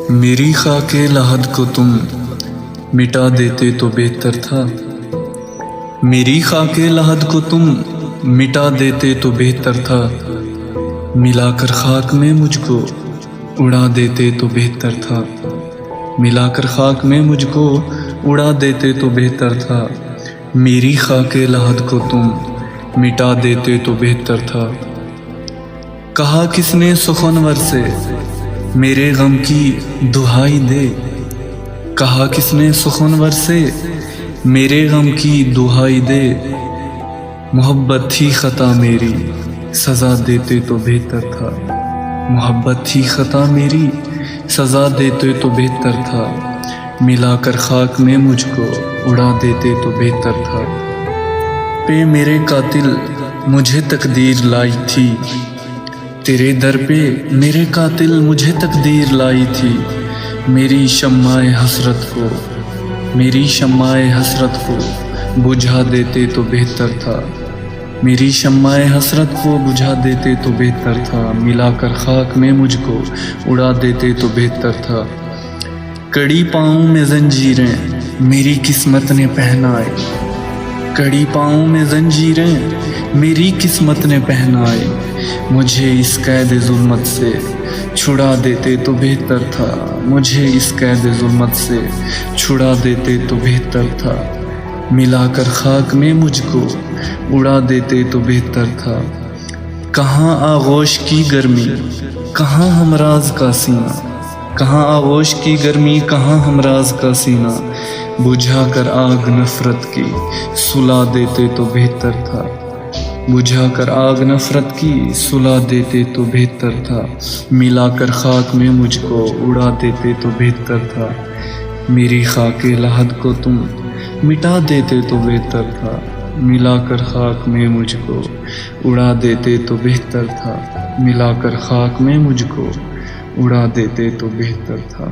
میری خاک لحد کو تم مٹا دیتے تو بہتر تھا، میری خاک لحد کو تم مٹا دیتے تو بہتر تھا، ملا کر خاک میں مجھ کو اڑا دیتے تو بہتر تھا، ملا کر خاک میں مجھ کو اڑا دیتے تو بہتر تھا، میری خاک لحد کو تم مٹا دیتے تو بہتر تھا۔ کہا کس نے سخنور سے میرے غم کی دہائی دے، کہا کس نے سخنور سے میرے غم کی دہائی دے، محبت تھی خطا میری سزا دیتے تو بہتر تھا، محبت تھی خطا میری سزا دیتے تو بہتر تھا، ملا کر خاک میں مجھ کو اڑا دیتے تو بہتر تھا۔ پہ میرے قاتل مجھے تقدیر لائی تھی، تیرے در پہ میرے قاتل مجھے تقدیر لائی تھی، میری شمع حسرت کو میری شمع حسرت کو بجھا دیتے تو بہتر تھا، میری شمع حسرت کو بجھا دیتے تو بہتر تھا، ملا کر خاک میں مجھ کو اڑا دیتے تو بہتر تھا۔ کڑی پاؤں میں زنجیریں میری قسمت نے پہنائے، کڑی پاؤں میں زنجیریں میری قسمت نے پہنائے، مجھے اس قید ظلمت سے چھڑا دیتے تو بہتر تھا، مجھے اس قید ظلمت سے چھڑا دیتے تو بہتر تھا، ملا کر خاک میں مجھ کو اڑا دیتے تو بہتر تھا۔ کہاں آغوش کی گرمی کہاں ہمراز کا سینہ، کہاں آغوش کی گرمی کہاں ہمراز کا سینہ، بجھا کر آگ نفرت کی سلا دیتے تو بہتر تھا، بجھا کر آگ نفرت کی سلا دیتے تو بہتر تھا، ملا کر خاک میں مجھ کو اڑا دیتے تو بہتر تھا، میری خاک لحد کو تم مٹا دیتے تو بہتر تھا، ملا کر خاک میں مجھ کو اڑا دیتے تو بہتر تھا، ملا کر خاک میں مجھ کو اڑا دیتے تو بہتر تھا۔